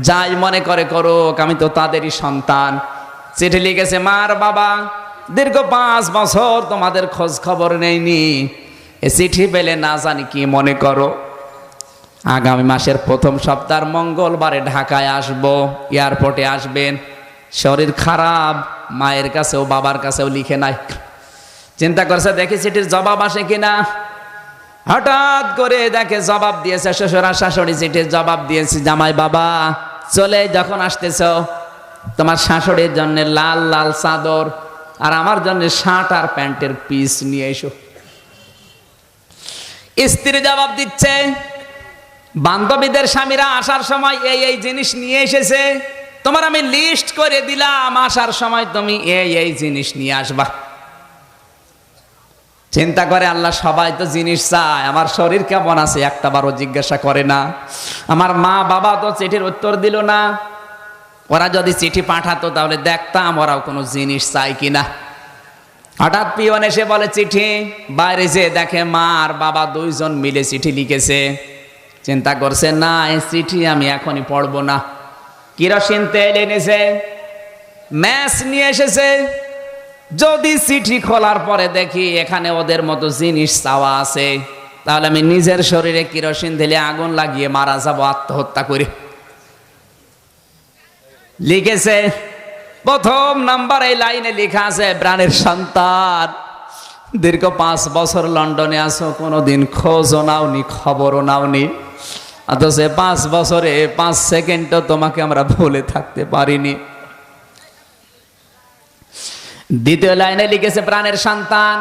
যাই মনে করে করুক, আমি তো তাদেরই সন্তান। চিঠি লিখেছে, মার বাবা দীর্ঘ 5 বছর তোমাদের খোঁজ খবর নেইনি, এ চিঠি পেলে না জানি কি মনে করো। আগামী মাসের প্রথম সপ্তাহ মঙ্গলবারে ঢাকায় আসব, এয়ারপোর্টে আসবেন। শরীর খারাপ, মায়ের কাছেও বাবার কাছেও লিখে নাই। চিন্তা করছে দেখি চিঠির জবাব আসে কিনা। হঠাৎ করে দেখে জবাব দিয়েছে, শ্বশুর আর শাশুড়ি চিঠির জবাব দিয়েছে, জামাই বাবা চলে যখন আসতেছ তোমার শাশুড়ির জন্য লাল লাল চাদর আর আমার জন্য শার্ট আর প্যান্টের পিস নিয়ে এসো। স্ত্রী জবাব দিচ্ছে, বান্ধবীদের স্বামীরা আসার সময় এই এই জিনিস নিয়ে এসেছে, তোমার আমি লিস্ট করে দিলাম, আসার সময় তুমি এই এই জিনিস নিয়ে আসবা। চিন্তা করে আল্লাহ, সবাই তো জিনিস চায়, আমার শরীর কেমন আছে একটা বারও জিজ্ঞাসা করে না। আমার মা বাবা তো চিঠির উত্তর দিল না, ওরা যদি চিঠি পাঠাতো তাহলে দেখতাম ওরাও কোনো জিনিস চায় কিনা। হঠাৎ পিয়ন এসে বলে চিঠি, বাইরে যে দেখে মা আর বাবা দুইজন মিলে চিঠি লিখেছে। চিন্তা করছে না, এই চিঠি আমি এখনই পড়বো না। কেরোসিন তেল এনেছে, ম্যাচ নিয়ে এসেছে, যদি চিঠি খোলার পরে দেখি এখানে ওদের মতো জিনিস চাওয়া আছে, তাহলে আমি নিজের শরীরে কেরোসিন ঢেলে আগুন লাগিয়ে মারা যাবো আত্মহত্যা করে। লিখেছে প্রথম নাম্বার এই লাইনে লেখা আছে, প্রাণের সন্তান দীর্ঘ 5 বছর লন্ডনে আছো, কোনোদিন খোঁজও নাওনি, খবরও নাওনি, অথচ 5 বছরে 5 সেকেন্ডও তোমাকে আমরা ভুলে থাকতে পারিনি। দ্বিতীয় লাইনে লিখেছে, প্রাণের সন্তান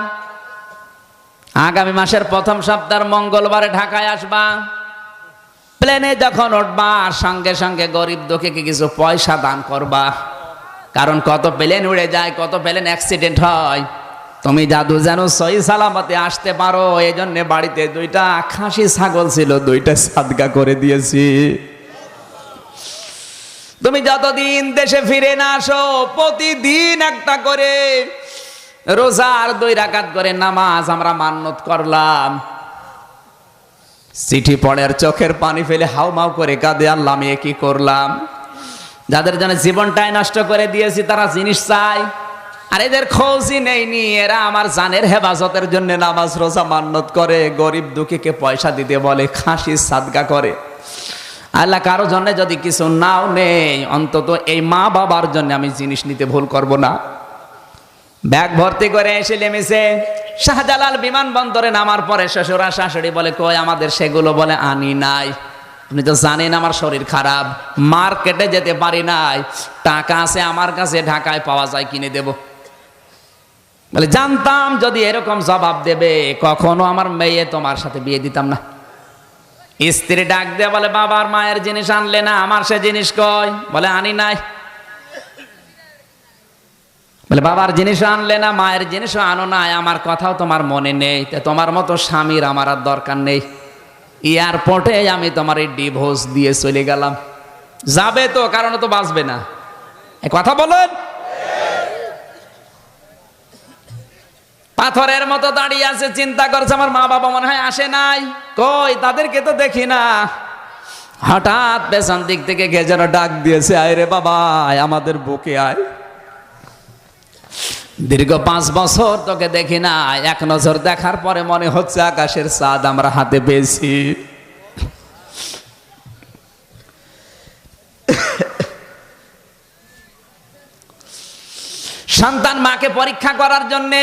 আগামী মাসের প্রথম সপ্তাহের মঙ্গলবারে ঢাকায় আসবা। প্লেনে যখন উঠবা সঙ্গে সঙ্গে গরিব দুঃখীকে কিছু পয়সা দান করবা, কারণ কত প্লেন উড়ে যায়, কত প্লেন অ্যাক্সিডেন্ট হয়। তুমি জাদু যেন সহি সালামতে আসতে পারো, এই জন্য বাড়িতে 2টা খাসি ছাগল ছিল, 2টা সাদগা করে দিয়েছি। তুমি যতদিন দেশে ফিরে না আসো প্রতিদিন একটা করে রোজার 2 রাকাত করে নামাজ আমরা মান্নত করলাম। চিঠি পড়ার চোখের পানি ফেলে হাউমাউ করে কাঁদে, আল্লাহ আমি কি করলাম। যাদের জন্য জীবনটাই নষ্ট করে দিয়েছি তারা জিনিস চায়, আর এদের খোঁজই নেইনি। এরা আমার জানের হেফাজতের জন্য নামাজ রোজা মান্নত করে, গরিব দুঃখীকে পয়সা দিতে বলে, খাসি সাদগা করে। আল্লাহ কারো জন্য যদি কিছু নাও নেই, অন্তত এই মা বাবার জন্য আমি জিনিস নিতে ভুল করব না। ব্যাগ ভর্তি করে এসে নেমেছে শাহজালাল বিমানবন্দরে। নামার পরে শ্বশুর আর শাশুড়ি বলে কই আমাদের সেগুলো, বলে আনি নাই। আপনি তো জানেন আমার শরীর খারাপ, মার্কেটে যেতে পারি নাই, টাকা আছে আমার কাছে, ঢাকায় পাওয়া যায় কিনে দেব। বলে জানতাম যদি এরকম জবাব দেবে কখনো আমার মেয়ে তোমার সাথে বিয়ে দিতাম না। স্ত্রী ডাক দিয়ে বলে, বাবার মায়ের জিনিস আনলে না, আমার সে জিনিস কই? বলে আনি নাই। বলে বাবার জিনিস আনলে না, মায়ের জিনিসও আনো নাই, আমার কথাও তোমার মনে নেই, তোমার মতো স্বামীর আমার আর দরকার নেই। এয়ারপোর্টে আমি তোমার এই ডিভোর্স দিয়ে চলে গেলাম। যাবে তো, কারণ তো বাঁচবে না। এই কথা বলেন। পাথরের মতো দাঁড়িয়ে আছে, চিন্তা করছে আমার মা বাবা মনে হয় আসে নাই, কই তাদেরকে তো দেখি না। হঠাৎ পেছন দিক থেকে কে যেন ডাক দিয়েছে, আয় রে বাবা আমাদের বুকে আয়। দীর্ঘ 5 বছর তোকে দেখি না, এক নজর দেখার পরে মনে হচ্ছে আকাশের চাঁদ আমরা হাতে পেয়েছি। সন্তান মাকে পরীক্ষা করার জন্যে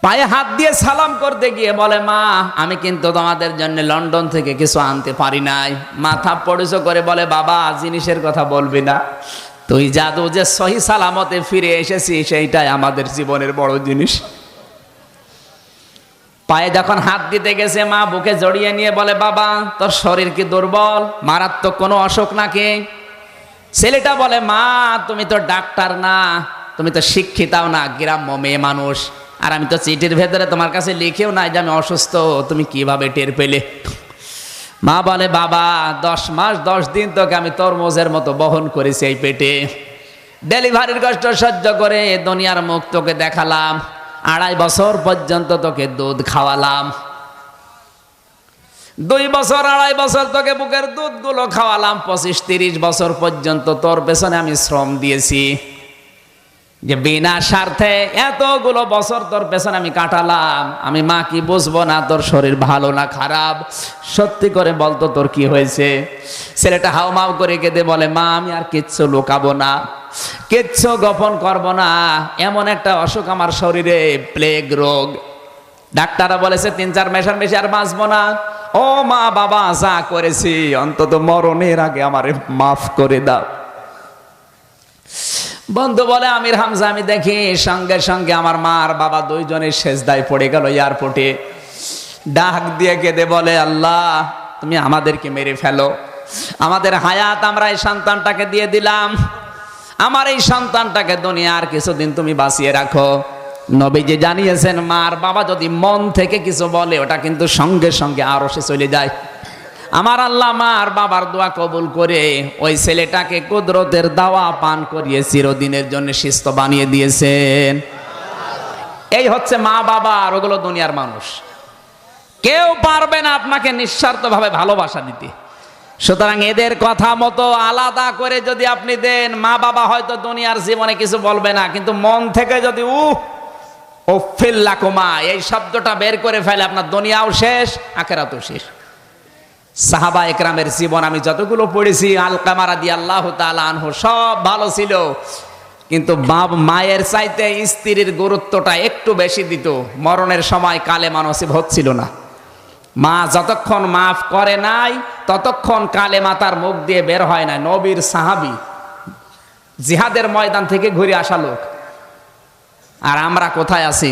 পায়ে হাত দিয়ে সালাম করতে গিয়ে বলে, মা আমি কিন্তু তোমাদের জন্য লন্ডন থেকে কিছু আনতে পারি নাই। মাথা পড়েছো করে বলে, বাবা জিনিসের কথা বলবি না, তুই জাদু যে সহি সালামতে ফিরে এসেছি সেইটাই আমাদের জীবনের বড় জিনিস। পায়ে যখন হাত দিতে গেছে মা বুকে জড়িয়ে নিয়ে বলে, বাবা তোর শরীর কি দুর্বল, মারাত্মক কোনো অসুখ নাকি? ছেলেটা বলে, মা তুমি তো ডাক্তার না, তুমি তো শিক্ষিতাও না, গ্রাম্য মেয়ে মানুষ, আর আমি তো চিঠির ভেতরে তোমার কাছে লিখেও নাই যে আমি অসুস্থ, তুমি কিভাবে টের পেলে? মা বলে, বাবা 10 মাস 10 দিন তোকে আমি তরমুজের মতো বহন করেছি এই পেটে, ডেলিভারির কষ্ট সহ্য করে দুনিয়ার মুখ তোকে দেখালাম, 2.5 বছর পর্যন্ত তোকে দুধ খাওয়ালাম, 2 বছর 2.5 বছর তোকে বুকের দুধগুলো খাওয়ালাম, 25-30 বছর পর্যন্ত তোর পেছনে আমি শ্রম দিয়েছি, যে বিনা স্বার্থে এতগুলো বছর তোর পেছনে আমি কাটালাম, আমি মা কি বুঝবো না তোর শরীর ভালো না খারাপ? সত্যি করে বলতো তোর কি হয়েছে? ছেলেটা হাউমাউ করে কেঁদে বলে, মা আমি আর কিচ্ছু লুকাবো না, কিচ্ছু গোপন করব না, এমন একটা অসুখ আমার শরীরে, প্লেগ রোগ। ডাক্তাররা বলেছে 3-4 মাসের বেশি আর বাঁচবো না। ও মা বাবা যা করেছি অন্তত মরণের আগে আমারে মাফ করে দাও। বন্ধু বলে, আমির হামজা আমি দেখি সঙ্গে সঙ্গে আমার মা আর বাবা দুইজনের সেজদায় পড়ে গেল এয়ারপোর্টে। ডাক দিয়ে কেঁদে বলে, আল্লাহ তুমি আমাদেরকে মেরে ফেলো, আমাদের হায়াত আমরা এই সন্তানটাকে দিয়ে দিলাম, আমার এই সন্তানটাকে দুনিয়ার কিছুদিন তুমি বাঁচিয়ে রাখো। নবীজি জানিয়েছেন, মা আর বাবা যদি মন থেকে কিছু বলে ওটা কিন্তু সঙ্গে সঙ্গে আরশে চলে যায়। আমার আল্লাহ মা আর বাবার দোয়া কবুল করে ওই ছেলেটাকে কুদরতের দাওয়া পান করিয়ে চিরদিনের জন্য সুস্থ বানিয়ে দিয়েছেন। এই হচ্ছে মা বাবা, আর ওগুলো দুনিয়ার মানুষ। কেউ পারবে না আপনাকে নিঃস্বার্থভাবে ভালোবাসা দিতে। সুতরাং এদের কথা মতো আলাদা করে যদি আপনি দেন, মা বাবা হয়তো দুনিয়ার জীবনে কিছু বলবে না, কিন্তু মন থেকে যদি উফিল্লাকুমা এই শব্দটা বের করে ফেলে, আপনার দুনিয়াও শেষ, আখিরাতও শেষ। সাহাবা একরামের জীবন আমি যতগুলো পড়েছি, আলকামা রাদিয়াল্লাহু তাআলা আনহু সব ভালো ছিল, কিন্তু মায়ের চাইতে স্ত্রীর গুরুত্বটা একটু বেশি দিত। মরণের সময় কালেমা নসিব হচ্ছিল না। মা যতক্ষণ মাফ করে নাই ততক্ষণ কালেমা তার মুখ দিয়ে বের হয় না। নবীর সাহাবী, জিহাদের ময়দান থেকে ঘুরে আসা লোক, আর আমরা কোথায় আছি?